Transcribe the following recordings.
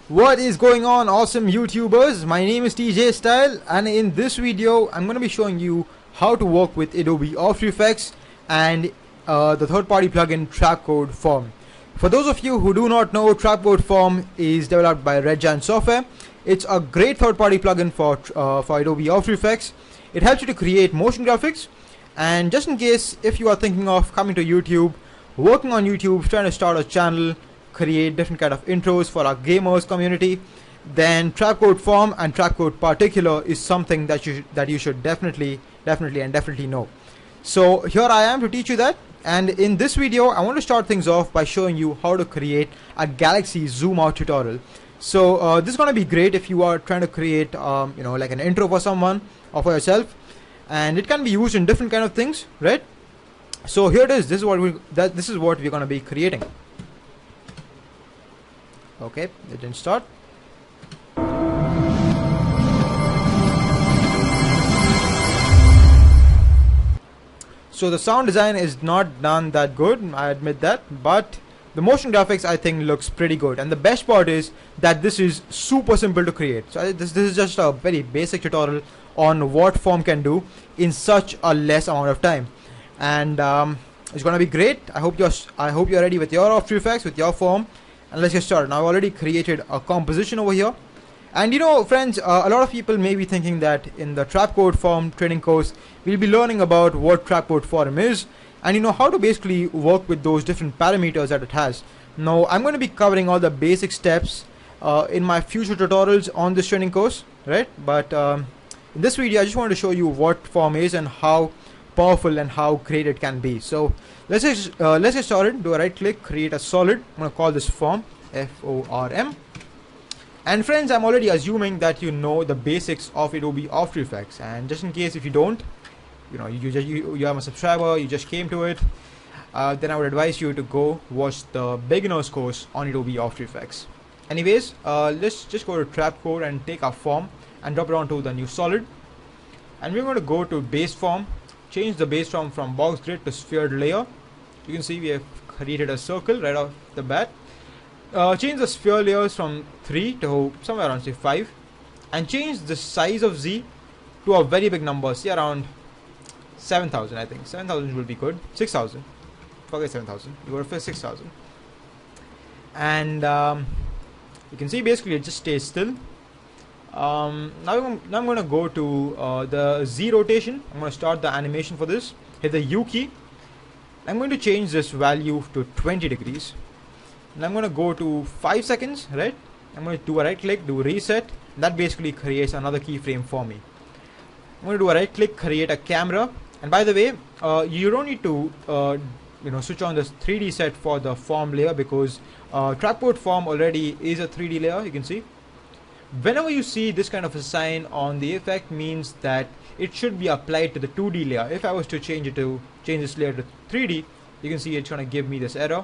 What is going on, awesome YouTubers? My name is TJ Style, and in this video I'm going to be showing you how to work with Adobe After Effects and the third-party plugin TRAPCODE Form. For those of you who do not know, TRAPCODE Form is developed by Red Giant Software. It's a great third-party plugin for Adobe After Effects. It helps you to create motion graphics, and just in case if you are thinking of coming to YouTube, working on YouTube, trying to start a channel, create different kind of intros for our gamers community, then TRAPCODE Form and TRAPCODE Particular is something that you should definitely know. So here I am to teach you that, and in this video I want to start things off by showing you how to create a galaxy zoom out tutorial. So this is going to be great if you are trying to create like an intro for someone or for yourself, and it can be used in different kind of things, right? So here it is. This is what we're going to be creating. Okay, it didn't start. So the sound design is not done that good, I admit that, but the motion graphics I think looks pretty good, and the best part is that this is super simple to create. So this is just a very basic tutorial on what Form can do in such a less amount of time, and it's gonna be great. I hope you're ready with your After Effects, with your Form. And let's get started. Now I've already created a composition over here, and friends, a lot of people may be thinking that in the TRAPCODE Form training course we'll be learning about what TRAPCODE Form is and how to basically work with those different parameters that it has. Now I'm going to be covering all the basic steps in my future tutorials on this training course, right? But in this video I just wanted to show you what Form is and how powerful and how great it can be. So let's get started. Do a right click, create a solid. I'm going to call this Form, F-O-R-M. And friends, I'm already assuming that you know the basics of Adobe After Effects, and just in case if you don't, you have a subscriber, you just came to it, then I would advise you to go watch the beginner's course on Adobe After Effects. Anyways, let's just go to TRAPCODE and take our Form and drop it onto the new solid, and we're going to go to base form. Change the base form from box grid to sphere layer. You can see we have created a circle right off the bat. Change the sphere layers from 3 to somewhere around say 5, and change the size of Z to a very big number, say around 7,000. I think 7,000 will be good. 6,000. Forget 7,000. You go for 6,000. And you can see basically it just stays still. Now I'm going to go to the Z rotation. I'm going to start the animation for this. Hit the U key. I'm going to change this value to 20 degrees. And I'm going to go to 5 seconds, right? I'm going to do a right click, do reset. That basically creates another keyframe for me. I'm going to do a right click, create a camera. And by the way, you don't need to switch on this 3D set for the Form layer, because TRAPCODE Form already is a 3D layer. You can see whenever you see this kind of a sign on the effect, means that it should be applied to the 2D layer. If I was to change this layer to 3D, you can see it's going to give me this error.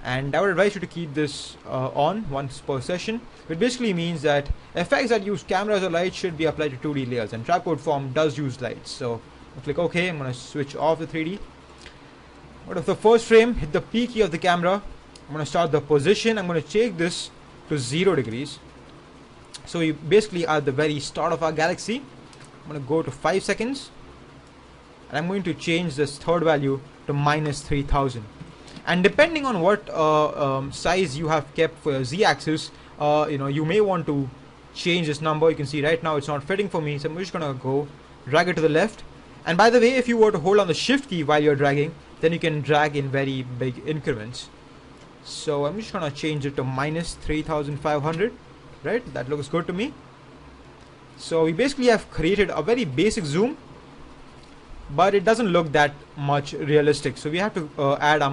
And I would advise you to keep this on once per session. It basically means that effects that use cameras or lights should be applied to 2D layers, and TRAPCODE Form does use lights. So I'll click OK. I'm going to switch off the 3D. Go to the first frame, hit the P key of the camera. I'm going to start the position. I'm going to change this to 0 degrees. So we basically are at the very start of our galaxy. I'm going to go to 5 seconds, and I'm going to change this third value to -3000. And depending on what size you have kept for your Z-axis, you may want to change this number. You can see right now it's not fitting for me, so I'm just gonna go drag it to the left. And by the way, if you were to hold on the shift key while you're dragging, then you can drag in very big increments. So I'm just gonna change it to -3500. Right, that looks good to me. So we basically have created a very basic zoom, but it doesn't look that much realistic. So we have to add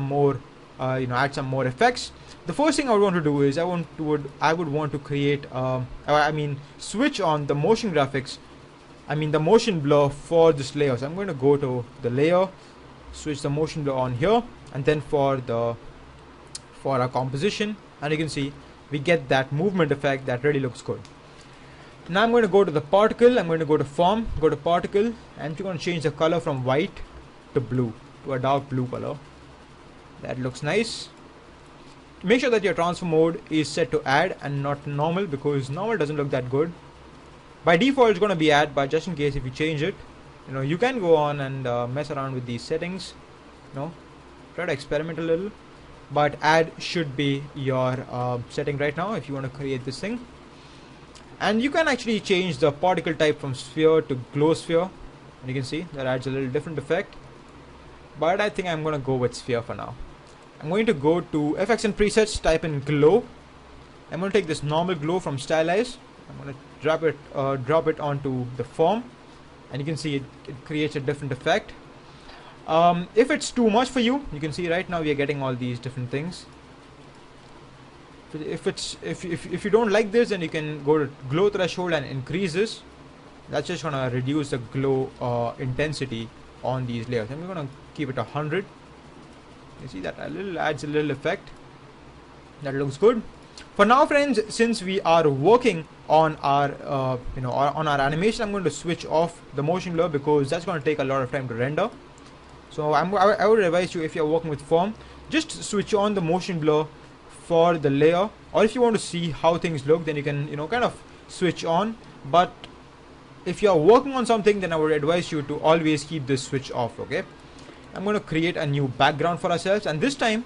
some more effects. The first thing I would want to do is I would want to create switch on the motion graphics, the motion blur for this layer. So I'm going to go to the layer, switch the motion blur on here, and then for our composition, and you can see we get that movement effect that really looks good. Now I'm going to go to the particle. I'm going to go to Form, go to particle, and we're going to change the color from white to blue, to a dark blue color. That looks nice. make sure that your transfer mode is set to add and not normal, because normal doesn't look that good. By default it's going to be add, but just in case if you change it, you can go on and mess around with these settings, try to experiment a little, but add should be your setting right now if you want to create this thing. And you can actually change the particle type from sphere to glow sphere, and you can see that adds a little different effect, but I think I'm going to go with sphere for now. I'm going to go to effects and presets, type in glow. I'm going to take this normal glow from stylize. I'm going to drop it onto the form, and you can see it creates a different effect. If it's too much for you, you can see right now we are getting all these different things. If you don't like this, then you can go to glow threshold and increase this. That's just gonna reduce the glow intensity on these layers. And we're gonna keep it 100. You see that adds a little effect. That looks good. For now, friends, since we are working on our on our animation, I'm going to switch off the motion blur because that's going to take a lot of time to render. So I would advise you, if you're working with form, just switch on the motion blur for the layer, or if you want to see how things look, then you can kind of switch on. But if you're working on something, then I would advise you to always keep this switch off. Okay, I'm going to create a new background for ourselves, and this time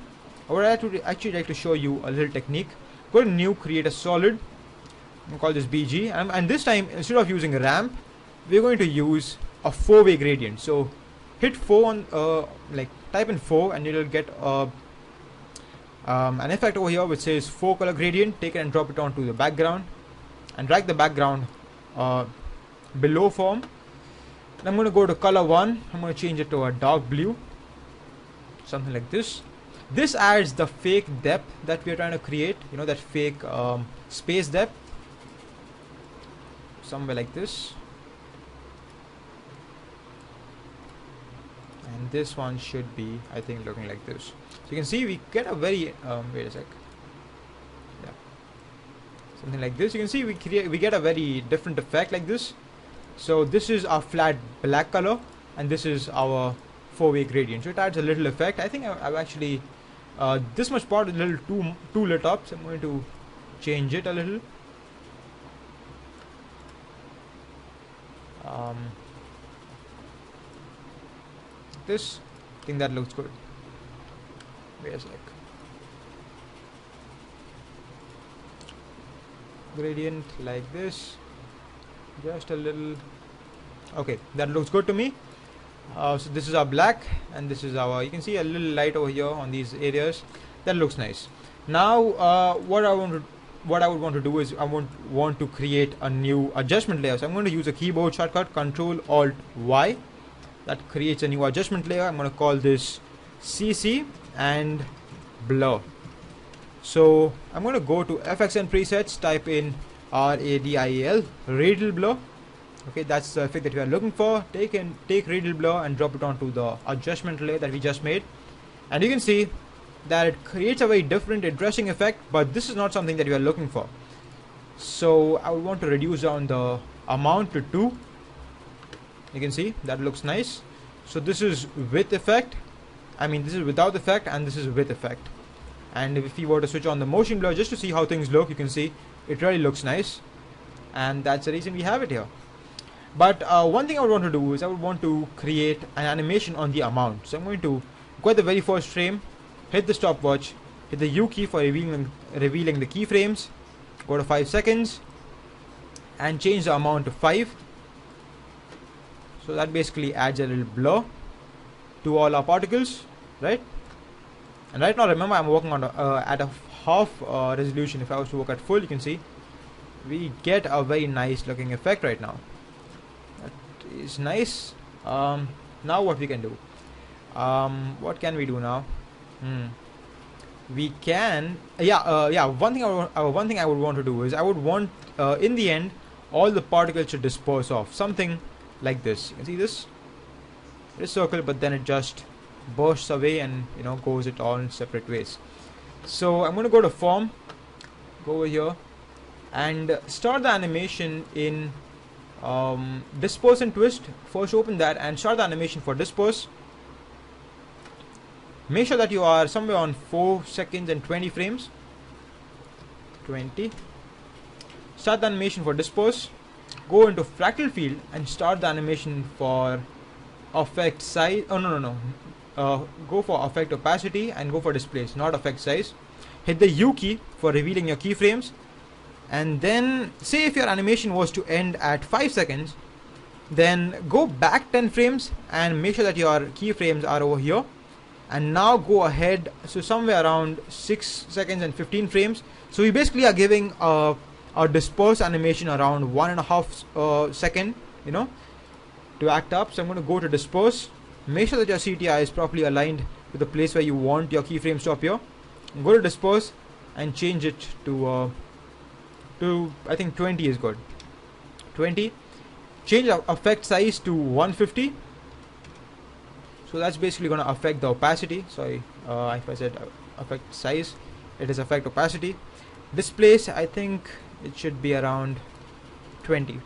I would actually like to show you a little technique. Go to new, create a solid, and call this BG, and this time instead of using a ramp, we're going to use a 4-way gradient. So hit 4 on type in 4, and you'll get an effect over here which says 4 color gradient. Take it and drop it onto the background, and drag the background below form. And I'm going to go to color 1. I'm going to change it to a dark blue, something like this. This adds the fake depth that we are trying to create, that fake space depth, somewhere like this. And this one should be, I think, looking like this. So you can see we get a very wait a sec, yeah, something like this. You can see we get a very different effect like this. So this is our flat black color, and this is our 4-way gradient. So it adds a little effect. I think I've actually this much part is a little too lit up, so I'm going to change it a little. This, I think that looks good. Wait a sec. Gradient like this, just a little. Okay, that looks good to me. So this is our black, and this is our, you can see a little light over here on these areas. That looks nice. Now what I would want to do is I want to create a new adjustment layer. So I'm going to use a keyboard shortcut, Control Alt Y. That creates a new adjustment layer. I'm going to call this CC and blur. So I'm going to go to effects and presets, type in RADIAL, radial blur. Okay, that's the effect that we are looking for. Take radial blur and drop it onto the adjustment layer that we just made, and you can see that it creates a very different, interesting effect, but this is not something that we are looking for. So I would want to reduce down the amount to 2. You can see that looks nice. So this is with effect, this is without effect, and this is with effect. And if you were to switch on the motion blur just to see how things look, you can see it really looks nice, and that's the reason we have it here. But one thing I would want to do is I would want to create an animation on the amount. So I'm going to go at the very first frame, hit the stopwatch, hit the U key for revealing the keyframes, go to 5 seconds, and change the amount to 5. So that basically adds a little blur to all our particles, right? And right now, remember, I'm working on at a half resolution. If I was to work at full, you can see we get a very nice looking effect right now. That is nice. Now what we can do? What can we do now? We can, one thing I would want to do is I would want in the end all the particles to disperse off, something like this. You can see this, it is circle, but then it just bursts away and goes it all in separate ways. So I'm going to go to form, go over here and start the animation in disperse and twist. First open that and start the animation for disperse. Make sure that you are somewhere on 4 seconds and 20 frames. 20. Start the animation for disperse. Go into fractal field and start the animation for effect size. Oh, no. Go for effect opacity and go for displace, not effect size. Hit the U key for revealing your keyframes. And then say if your animation was to end at 5 seconds, then go back 10 frames and make sure that your keyframes are over here. And now go ahead, so somewhere around 6 seconds and 15 frames. So we basically are giving a disperse animation around 1.5 second, to act up. So I'm going to go to disperse. Make sure that your CTI is properly aligned with the place where you want your keyframes to appear. Go to disperse and change it to I think 20 is good. 20. Change the effect size to 150. So that's basically going to affect the opacity. Sorry, if I said effect size, it is effect opacity. Displace, I think it should be around 20.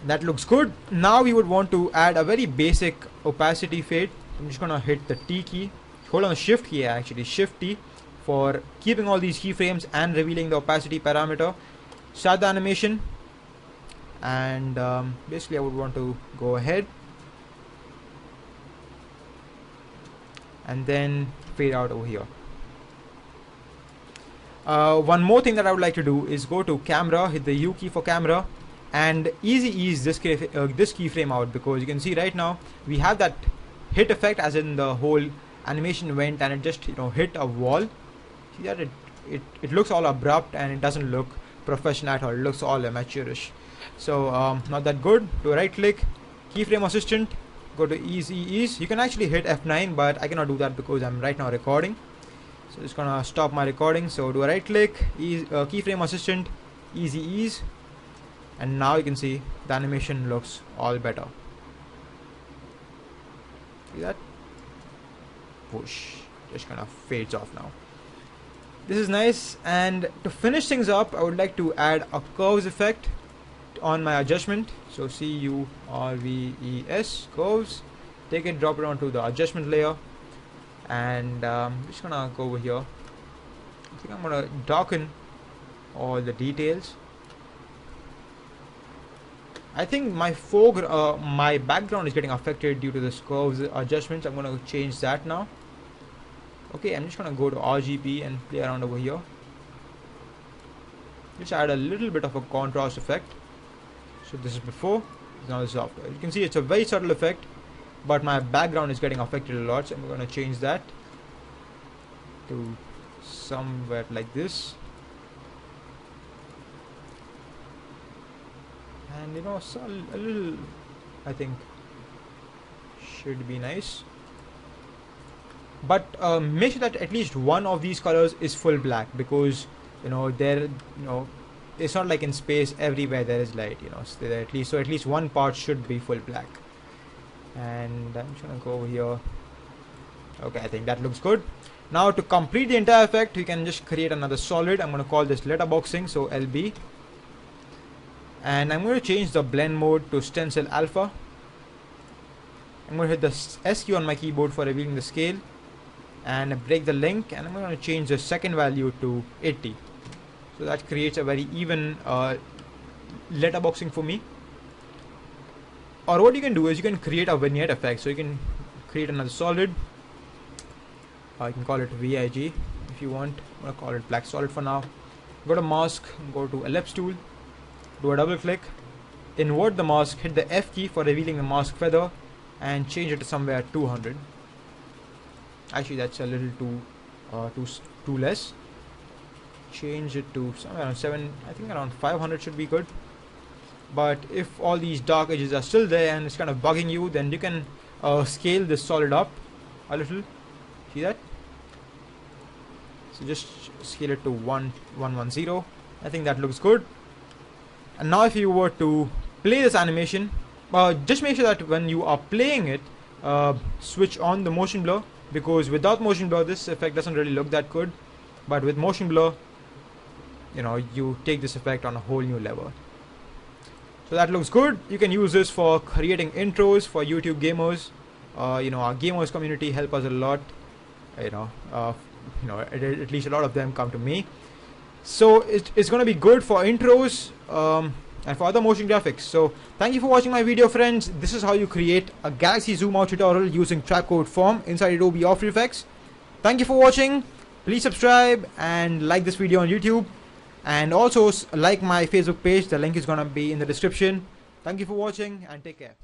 That looks good. Now we would want to add a very basic opacity fade. I'm just going to hit the T key. Hold on the shift key, actually shift T, for keeping all these keyframes and revealing the opacity parameter. Start the animation. And basically I would want to go ahead and then fade out over here. One more thing that I would like to do is go to camera, hit the U key for camera, and easy ease this keyframe out, because you can see right now we have that hit effect, as in the whole animation went and it just hit a wall. See that it looks all abrupt and it doesn't look professional at all. It looks all amateurish. So not that good. Do a right click, keyframe assistant, go to ease. You can actually hit F9, but I cannot do that because I'm right now recording. So just gonna stop my recording. So do a right click, keyframe assistant, ease, and now you can see the animation looks all better. See that? Push, just kind of fades off now. This is nice. And to finish things up, I would like to add a curves effect on my adjustment. So CURVES, curves. Take it, drop it onto the adjustment layer, and I'm just gonna go over here. I think I'm gonna darken all the details. I think my my background is getting affected due to this curves adjustments. I'm gonna change that now. Okay, I'm just gonna go to RGB and play around over here. Just add a little bit of a contrast effect. So this is before, now this is after. You can see it's a very subtle effect, but my background is getting affected a lot, so I'm going to change that to somewhere like this. And so a little, I think, should be nice. But make sure that at least one of these colors is full black, because it's not like in space everywhere there is light, so at least one part should be full black. And I'm just gonna go over here. Okay, I think that looks good. Now to complete the entire effect, you can just create another solid. I'm gonna call this letterboxing, so LB, and I'm going to change the blend mode to stencil alpha. I'm going to hit the S key on my keyboard for revealing the scale, and break the link, and I'm going to change the second value to 80. So that creates a very even letterboxing for me. Or what you can do is you can create a vignette effect. So you can create another solid. You can call it VIG if you want. I'm going to call it black solid for now. Go to mask, go to ellipse tool, do a double click, invert the mask, hit the F key for revealing the mask feather, and change it to somewhere 200. Actually that's a little too less. Change it to somewhere around 7, I think around 500 should be good. But if all these dark edges are still there and it's kind of bugging you, then you can scale this solid up a little. See that? So just scale it to 110. I think that looks good. And now if you were to play this animation, just make sure that when you are playing it, switch on the motion blur, because without motion blur this effect doesn't really look that good. But with motion blur, you take this effect on a whole new level. So that looks good. You can use this for creating intros for YouTube gamers, our gamers community help us a lot. At least a lot of them come to me. So it's going to be good for intros and for other motion graphics. So thank you for watching my video, friends. This is how you create a galaxy zoom out tutorial using TRAPCODE form inside Adobe After Effects. Thank you for watching. Please subscribe and like this video on YouTube, and also like my Facebook page. The link is going to be in the description. Thank you for watching and take care.